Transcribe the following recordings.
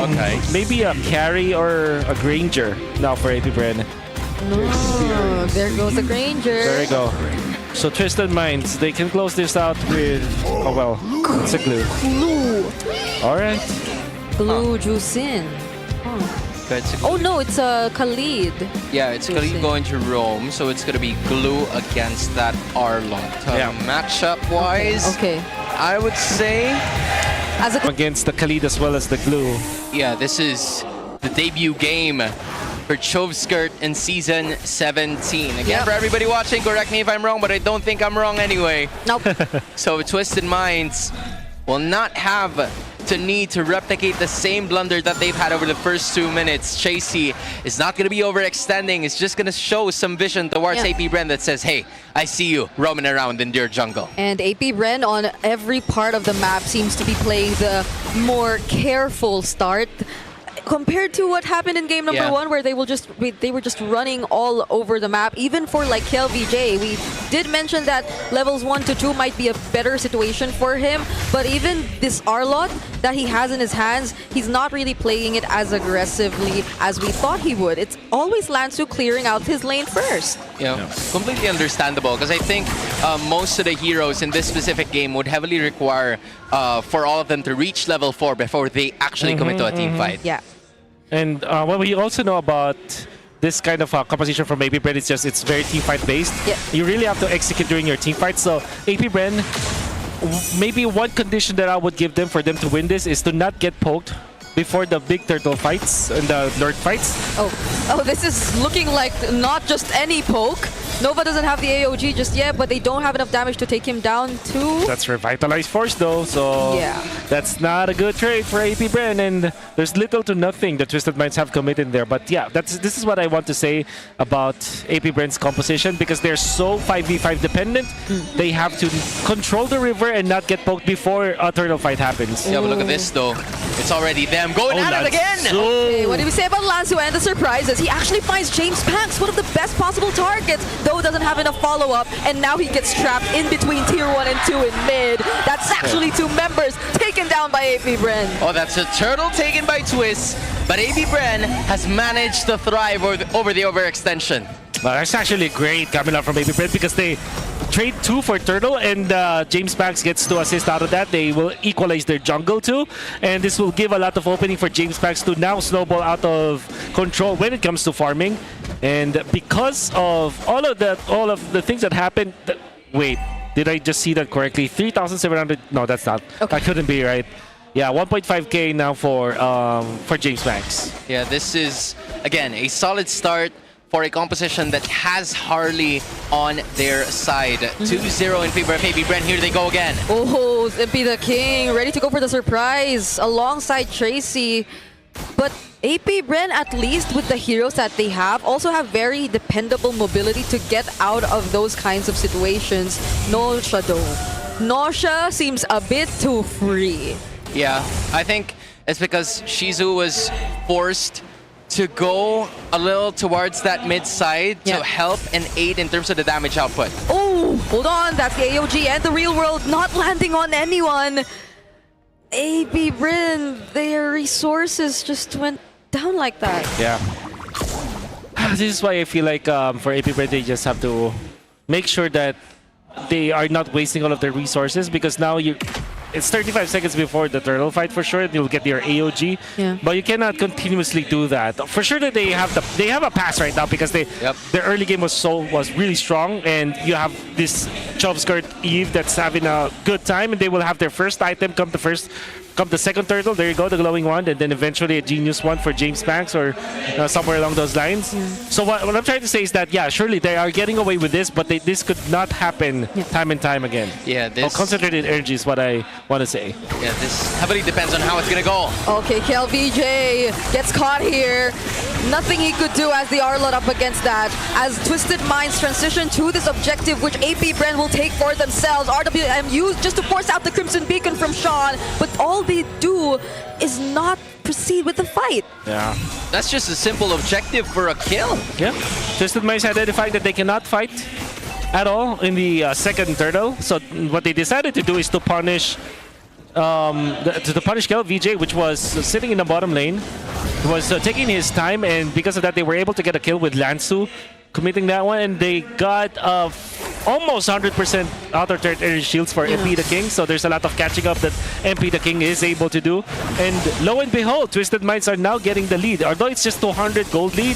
Okay. Maybe a carry or a Granger now for AP BREN. No, there goes the Granger. There you go. So Twisted Minds, they can close this out with, oh well, it's a glue. Glue. All right. Glue Juicin. Oh no, it's a Khalid. Yeah, it's going to going to Rome, so it's going to be glue against that Arlot. Matchup-wise, Okay. I would say, As a Against the Khalid as well as the glue. yeah, this is the debut game for Chovskirt in Season 17. Again, Yep. for everybody watching, correct me if I'm wrong, but I don't think I'm wrong anyway. nope. So Twisted Minds will not have to need to replicate the same blunder that they've had over the first 2 minutes. Chasey is not going to be overextending. It's just going to show some vision towards Yeah. AP BREN that says, hey, I see you roaming around in your jungle. And AP BREN on every part of the map seems to be playing the more careful start compared to what happened in game number 1, where they were just running all over the map. Even for like KLVJ, we did mention that levels 1 to 2 might be a better situation for him, but even this Arlot that he has in his hands, he's not really playing it as aggressively as we thought he would. It's always Lansu clearing out his lane first. Completely understandable, because I think most of the heroes in this specific game would heavily require for all of them to reach level 4 before they actually commit to a team fight. Yeah. And what we also know about this kind of composition from AP BREN is just it's very team fight based. Yeah. You really have to execute during your team fight. So AP BREN, maybe one condition that I would give them for them to win this is to not get poked before the big turtle fights and the lord fights. Oh, this is looking like not just any poke. Nova doesn't have the AOG just yet, but they don't have enough damage to take him down too. That's Revitalized Force though, so Yeah. that's not a good trade for AP BREN, and there's little to nothing the Twisted Minds have committed there. But yeah, this is what I want to say about AP BREN's composition, because they're so 5v5 dependent. They have to control the river and not get poked before a turtle fight happens. Yeah, but look at this though. It's already them going at it again! Okay, what did we say about Lansu and the surprises? He actually finds James Panks, one of the best possible targets, though doesn't have enough follow-up, and now he gets trapped in between tier 1 and 2 in mid. That's actually 2 members taken down by AP BREN. Oh, that's a turtle taken by Twist, but AP BREN has managed to thrive over the overextension. Well, that's actually great coming up from AP BREN, because they trade 2 for turtle, and James Panks gets to assist out of that. They will equalize their jungle too, and this will give a lot of opening for James Panks to now snowball out of control when it comes to farming. And because of all of the things that happened, wait, did I just see that correctly? 3,700? No, that's not. Okay. That couldn't be right. Yeah, 1.5k now for James Panks. Yeah, this is, again, a solid start for a composition that has Harley on their side. 2-0 in favor of AP BREN. Here they go again. Oh, Zippy the King, ready to go for the surprise alongside Tracy. But AP BREN, at least with the heroes that they have, also have very dependable mobility to get out of those kinds of situations. Nausea though. Nausea seems a bit too free. Yeah, I think it's because Shizu was forced to go a little towards that mid side to help and aid in terms of the damage output. Oh, hold on, that's the AOG and the real world not landing on anyone. AP BREN, their resources just went down like that. Yeah. This is why I feel like for AP BREN, they just have to make sure that they are not wasting all of their resources, because now it's 35 seconds before the turtle fight for sure. You'll get your AOG, but you cannot continuously do that. For sure that they have a pass right now, because their early game was really strong, and you have this Chovskirt Eve that's having a good time, and they will have their first item come the second turtle. There you go, the glowing wand, and then eventually a genius one for James Panks or somewhere along those lines. So what I'm trying to say is that, yeah, surely they are getting away with this, but this could not happen time and time again. Yeah, this concentrated energy is what I want to say. Yeah, this heavily depends on how it's gonna go. Okay, KLVJ gets caught here. Nothing he could do as the Arlot up against that. As Twisted Minds transition to this objective, which AP BREN will take for themselves. RWM used just to force out the Crimson Beacon from Sean, but all they do is not proceed with the fight. Yeah. That's just a simple objective for a kill. Yeah. Twisted Minds identified that they cannot fight at all in the second turtle. So what they decided to do is to punish to punish kill VJ, which was sitting in the bottom lane. He was taking his time, and because of that, they were able to get a kill with Lansu committing that one, and they got almost 100% outer turret energy shields for MP the King, so there's a lot of catching up that MP the King is able to do. And lo and behold, Twisted Minds are now getting the lead. Although it's just 200 gold lead,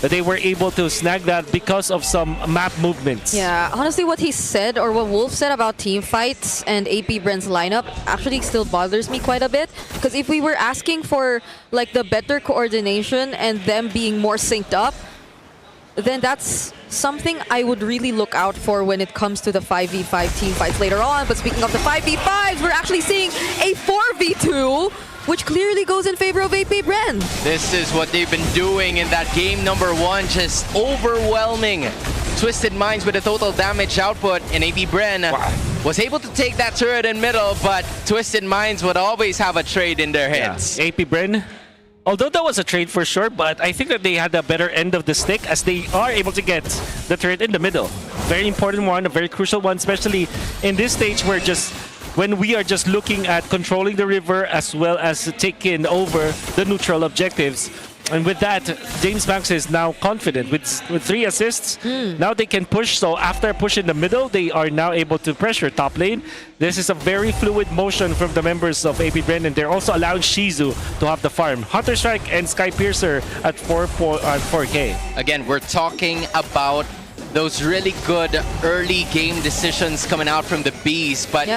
they were able to snag that because of some map movements. Yeah, honestly, what he said, or what Wolf said about team fights and AP BREN's lineup actually still bothers me quite a bit. Because if we were asking for like the better coordination and them being more synced up, then that's something I would really look out for when it comes to the 5v5 team fights later on. But speaking of the 5v5s, we're actually seeing a 4v2, which clearly goes in favor of AP BREN. This is what they've been doing in that game number 1, just overwhelming Twisted Minds with a total damage output, and AP BREN was able to take that turret in middle, but Twisted Minds would always have a trade in their hands. AP BREN, although that was a trade for sure, but I think that they had a better end of the stick as they are able to get the turret in the middle. Very important one, a very crucial one, especially in this stage where when we are just looking at controlling the river as well as taking over the neutral objectives. And with that, James Banks is now confident with 3 assists. Now they can push. So after a push in the middle, they are now able to pressure top lane. This is a very fluid motion from the members of AP BREN, and they're also allowing Shizu to have the farm. Hunter Strike and Sky Piercer at 4K. Again, we're talking about those really good early game decisions coming out from the Bees, but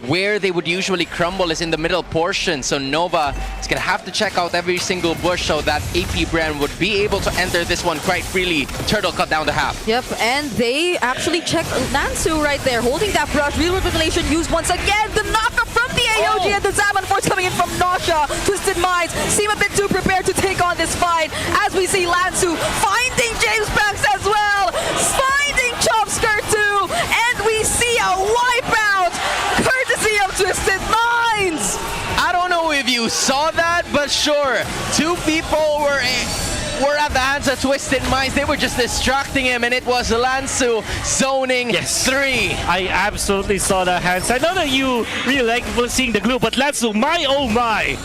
where they would usually crumble is in the middle portion. So Nova is going to have to check out every single bush so that AP BREN would be able to enter this one quite freely. Turtle cut down to half. Yep, and they actually check Nansu right there, holding that brush. Real Revelation used once again. The knockup from the AOG and the Zaman Force coming in from Nausea. Twisted Minds seem a bit too prepared to take on this fight as we see Lansu finding James Banks as well, finding Chop Skirt too, and we see a wipeout courtesy of Twisted Minds. I don't know if you saw that, but sure, 2 people were at the hands of Twisted Minds. They were just distracting him, and it was Lansu zoning 3. I absolutely saw the hands. I know that you really like seeing the glue, but Lansu, my oh my,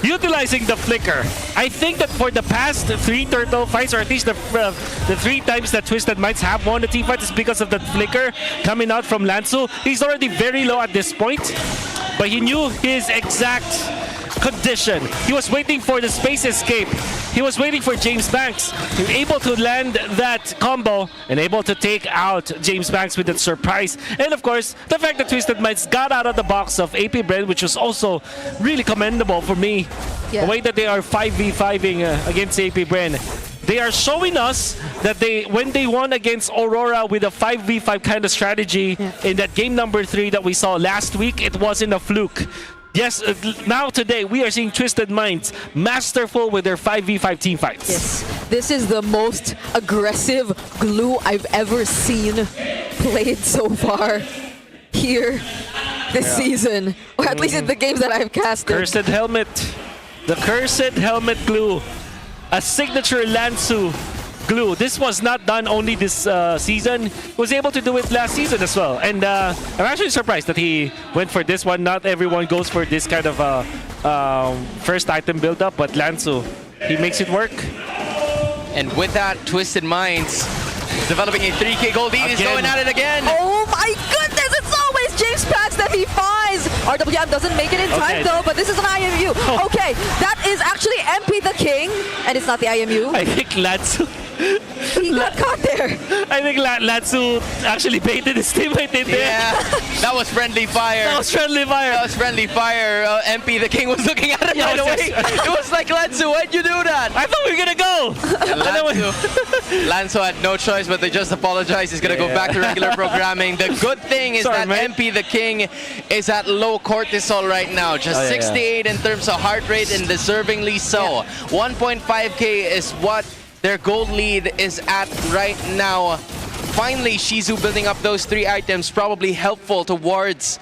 utilizing the flicker. I think that for the past 3 turtle fights, or at least the 3 times that Twisted Minds have won the team fight, is because of that flicker coming out from Lansu. He's already very low at this point, but he knew his exact condition. He was waiting for the space escape. He was waiting for James Banks. He was able to land that combo and able to take out James Banks with that surprise. And of course, the fact that Twisted Minds got out of the box of AP BREN, which was also really commendable for me. The way that they are 5v5ing against AP BREN. They are showing us that when they won against Aurora with a 5v5 kind of strategy in that game number 3 that we saw last week, it wasn't a fluke. Yes, now today we are seeing Twisted Minds masterful with their 5v5 team fights. Yes, this is the most aggressive glue I've ever seen played so far here this season, or at least in the games that I've casted. Cursed Helmet, the Cursed Helmet glue, a signature Lansu glue. This was not done only this season. He was able to do it last season as well. And I'm actually surprised that he went for this one. Not everyone goes for this kind of first item build-up, but Lansu, he makes it work. And with that, Twisted Minds developing a 3K gold lead. He's going at it again. Oh my goodness, it's always James Banks that he finds. RWM doesn't make it in time though, but this is an IMU. Okay, that is actually MP the King, and it's not the IMU. I think Lansu... He got caught there. I think Lansu actually baited his teammate in there. Yeah, that was friendly fire. That was friendly fire. That was friendly fire. MP the King was looking at it right away. It was like, Lansu, why'd you do that? I thought we were gonna go. Lansu had no choice but to just apologize. He's gonna go back to regular programming. The good thing is that MP the King is at low cortisol right now. Just 68 in terms of heart rate, and deservingly so. 1.5K is what their gold lead is at right now. Finally, Shizu building up those 3 items, probably helpful towards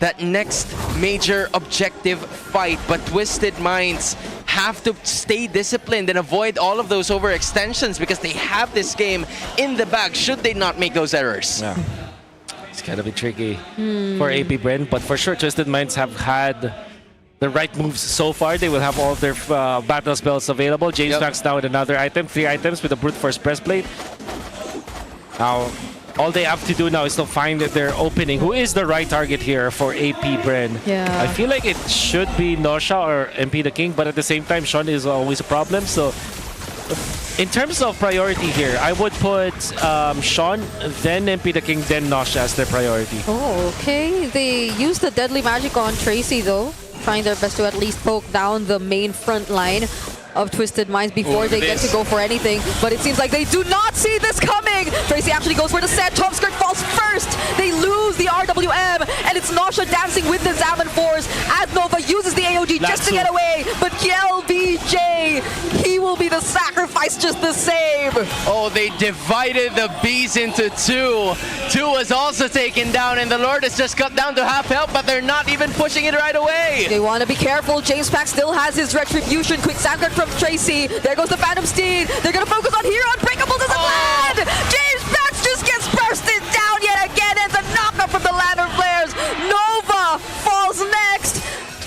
that next major objective fight. But Twisted Minds have to stay disciplined and avoid all of those overextensions because they have this game in the bag should they not make those errors. It's gonna be tricky for AP BREN, but for sure, Twisted Minds have had the right moves so far. They will have all their battle spells available. James Max now with another item, 3 items with a Brute Force Breastplate. Now, all they have to do now is to find their opening. Who is the right target here for AP BREN? Yeah. I feel like it should be Nosha or MP the King, but at the same time, Sean is always a problem. So, in terms of priority here, I would put Sean, then MP the King, then Nosha as their priority. Oh, okay. They used the Deadly Magic on Tracy, though, trying their best to at least poke down the main front line of Twisted Minds before they get to go for anything. But it seems like they do not see this coming. Tracy actually goes for the set. Top Skirt falls first. They lose the RWM, and it's Nosha dancing with the Zaman Force as Nova uses the AOG just to get away. But LBJ, he will be the sacrifice just the same. Oh, they divided the bees into two. Two was also taken down, and the Lord is just cut down to half health, but they're not even pushing it right away. They want to be careful. James Pack still has his Retribution. Quick Sandguard from Tracy. There goes the Phantom Steed. They're going to focus on Hero. Unbreakable doesn't land. James Pack just gets bursted down yet again, and the knockup from the Lantern Flares. Nova falls next.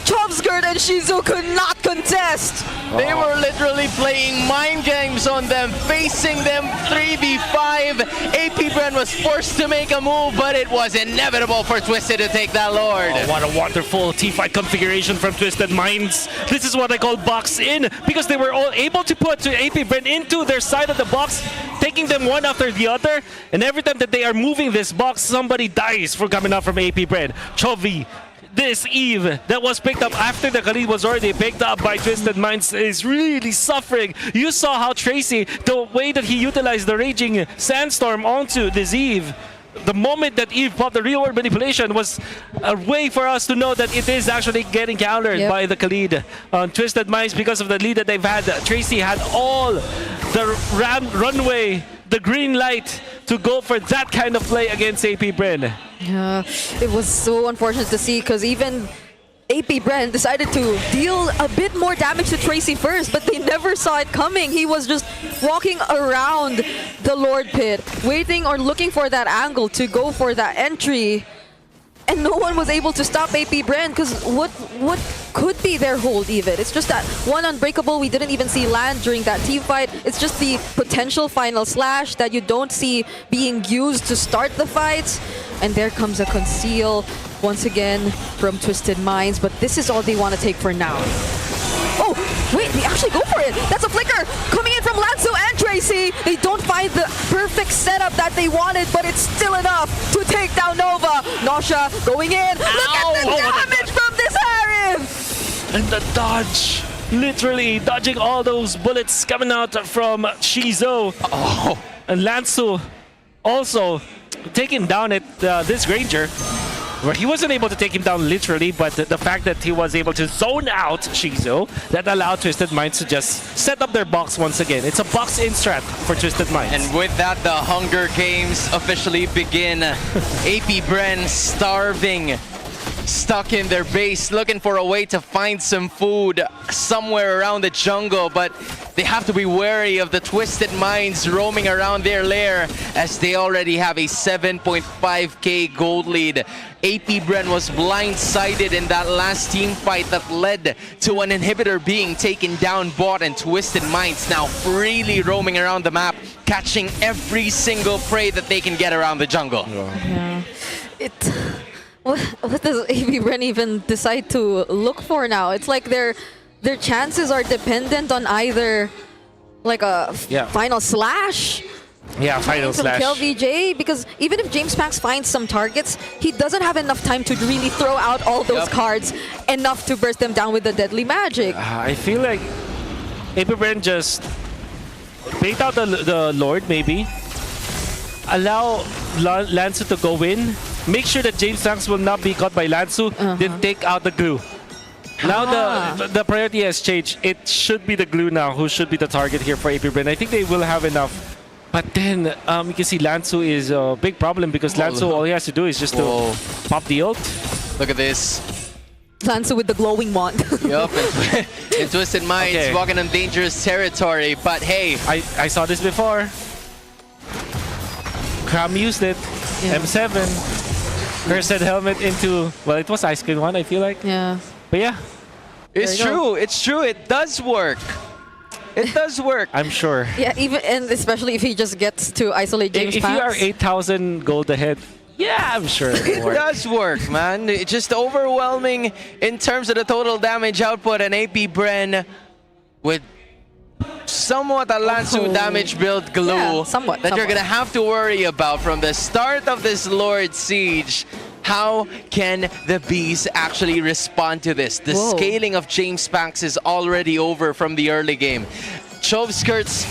Chomskirt and Shizu could not contest. They were literally playing mind games on them, facing them 3v5. AP BREN was forced to make a move, but it was inevitable for Twisted to take that Lord. Oh, what a wonderful teamfight configuration from Twisted Minds. This is what I call box in, because they were all able to put AP BREN into their side of the box, taking them one after the other, and every time that they are moving this box, somebody dies for coming out from AP BREN. Chovy, this Eve that was picked up after the Khalid was already picked up by Twisted Minds is really suffering. You saw how Tracy, the way that he utilized the Raging Sandstorm onto this Eve, the moment that Eve popped the real world manipulation was a way for us to know that it is actually getting countered by the Khalid on Twisted Minds because of the lead that they've had. Tracy had all the runway, the green light to go for that kind of play against AP BREN. Yeah, it was so unfortunate to see because even AP BREN decided to deal a bit more damage to Tracy first, but they never saw it coming. He was just walking around the Lord Pit, waiting or looking for that angle to go for that entry. And no one was able to stop AP BREN because what could be their hold even? It's just that one Unbreakable we didn't even see land during that team fight. It's just the potential final slash that you don't see being used to start the fights. And there comes a Conceal once again from Twisted Minds, but this is all they want to take for now. Oh, wait, they actually go for it. That's a flicker coming in from Lanzo and Tracy. They don't find the perfect setup that they wanted, but it's still enough to take down Nova. Nosha going in. Look at the damage from this Arif. And the dodge. Literally dodging all those bullets coming out from Shizu. Oh. And Lanzo also taken down at this Granger, where he wasn't able to take him down literally, but the fact that he was able to zone out Shizu, that allowed Twisted Minds to just set up their box once again. It's a box in strat for Twisted Minds. And with that, the Hunger Games officially begin. AP BREN starving, stuck in their base, looking for a way to find some food somewhere around the jungle, but they have to be wary of the Twisted Minds roaming around their lair as they already have a 7.5k gold lead. AP BREN was blindsided in that last team fight that led to an inhibitor being taken down bot, and Twisted Minds now freely roaming around the map, catching every single prey that they can get around the jungle. Yeah. What does AP BREN even decide to look for now? It's like their chances are dependent on either like a final slash. Yeah, final slash. Kill VJ, because even if James Pax finds some targets, he doesn't have enough time to really throw out all those cards enough to burst them down with the Deadly Magic. I feel like AP BREN just bait out the Lord maybe, allow Lanzu to go in, make sure that James Pax will not be caught by Lanzu, then take out the glue. Now the priority has changed. It should be the glue now who should be the target here for AP BREN. I think they will have enough. But then you can see Lanzu is a big problem because Lanzu, all he has to do is just to pop the ult. Look at this. Lanzu with the glowing wand. Yup, and Twisted Minds walking on dangerous territory. But hey, I saw this before. Cram used it. M7. Cursed helmet into, well, it was Ice Cream 1, I feel like. Yeah. But yeah, It's There you go. true. It's true. It does work. It does work. I'm sure. Yeah, even and especially if he just gets to isolate James If you are Pants. 8,000 gold ahead, yeah, I'm sure it It will work. does work, man. It's just overwhelming in terms of the total damage output, and AP BREN with somewhat a Lansu damage build glue Yeah, somewhat, that you're somewhat. gonna have to worry about from the start of this Lord Siege. How can the Bees actually respond to this? The Whoa. scaling of James Spanks is already over from the early game. Chovskirt's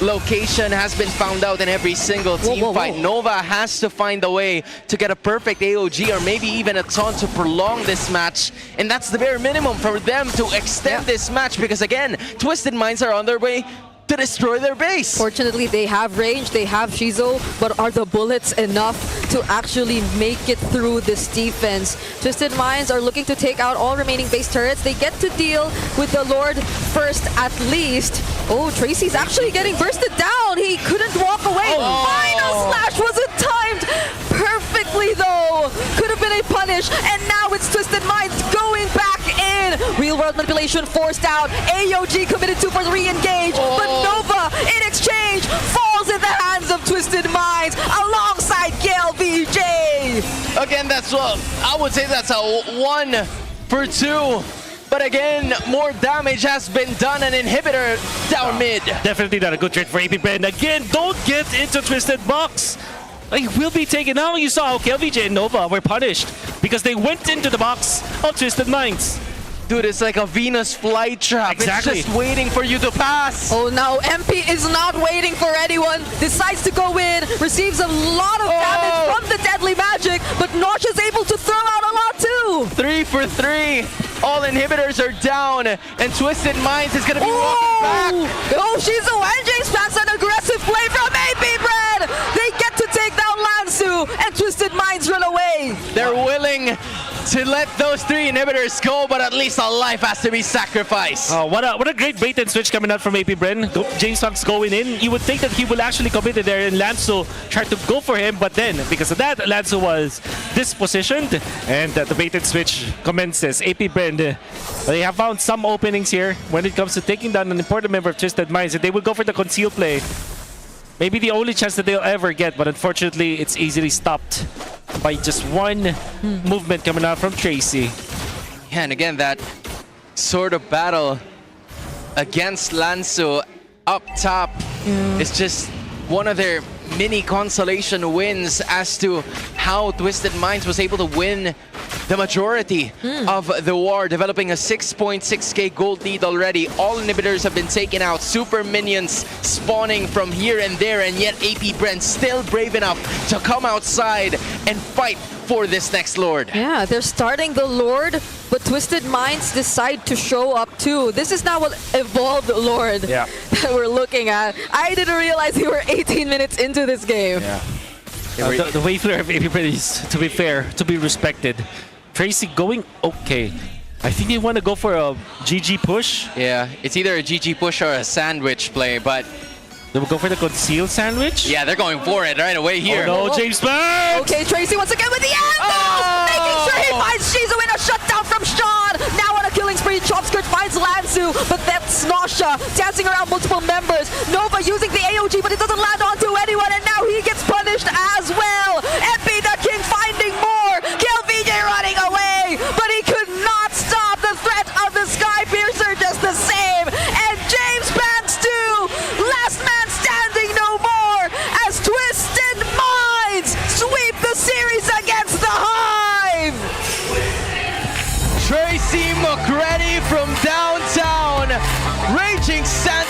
location has been found out in every single team whoa, fight. whoa. Nova has to find a way to get a perfect AOG or maybe even a taunt to prolong this match. And that's the bare minimum for them to extend this match because again, Twisted Minds are on their way to destroy their base. Fortunately, they have range, they have Shizo, but are the bullets enough to actually make it through this defense? Twisted Minds are looking to take out all remaining base turrets. They get to deal with the Lord first at least. Oh, Tracy's actually getting bursted down. He couldn't walk away. Oh. Final slash wasn't timed perfectly though. Could have been a punish, and now it's Twisted Minds going back in. Real world manipulation forced out. AOG committed to for the re-engage, but Nova in exchange falls in the hands of Twisted Minds alongside Gale VJ. Again, that's what I would say that's a 1 for 2. But again, more damage has been done. An inhibitor down mid. Definitely not a good trade for AP BREN. Again, don't get into Twisted Box. They will be taken out. You saw how KLVJ and Nova were punished because they went into the box of Twisted Minds. Dude, it's like a Venus flytrap. Exactly. It's just waiting for you to pass. Oh no, MP is not waiting for anyone. Decides to go in, receives a lot of damage from the deadly magic, but Nosh is able to throw out a lot too. 3 for 3. All inhibitors are down, and Twisted Minds is gonna be walking back. Oh, she's a James Pants, an aggressive play from AP BREN. They get to take down Lansu, and Twisted Minds run away. They're willing to let those 3 inhibitors go, but at least a life has to be sacrificed. Oh, what a great bait and switch coming out from AP BREN. James Fox going in. You would think that he will actually commit it there, and Lanzo tried to go for him, but then because of that, Lanzo was dispositioned, and the bait and switch commences. AP BREN, they have found some openings here when it comes to taking down an important member of Twisted Minds, and they will go for the conceal play. Maybe the only chance that they'll ever get, but unfortunately, it's easily stopped by just one movement coming out from Tracy. Yeah, and again, that sort of battle against Lanzo up top is just one of their mini consolation wins as to how Twisted Minds was able to win the majority of the war, developing a 6.6k gold lead already. All inhibitors have been taken out, super minions spawning from here and there, and yet AP BREN still brave enough to come outside and fight for this next Lord. Yeah, they're starting the Lord, but Twisted Minds decide to show up too. This is now what evolved Lord Yeah. that we're looking at. I didn't realize we were 18 minutes into this game. Yeah. The wave flare of AP BREN is, to be fair, to be respected. Tracy going okay. I think they want to go for a GG push. Yeah, it's either a GG push or a sandwich play, but They will go for the concealed sandwich. yeah, they're going for it right away here. Oh no, James Spanks! Okay, Tracy once again with the anvil! Oh! Making sure he finds Shizu in a shutdown from Sean! Now on a killing spree, Chopskirt finds Lansu, but that's Nosha dancing around multiple members. Nova using the AOG, but it doesn't land onto anyone, and now he gets punished as well! MP the King finding more! Kill VJ running away, but he could not stop the threat of the Sky Piercer just the same! And James Banks too! Last man standing no more as Twisted Minds sweep the series against the Hive! Tracy McCready from downtown, Raging Sand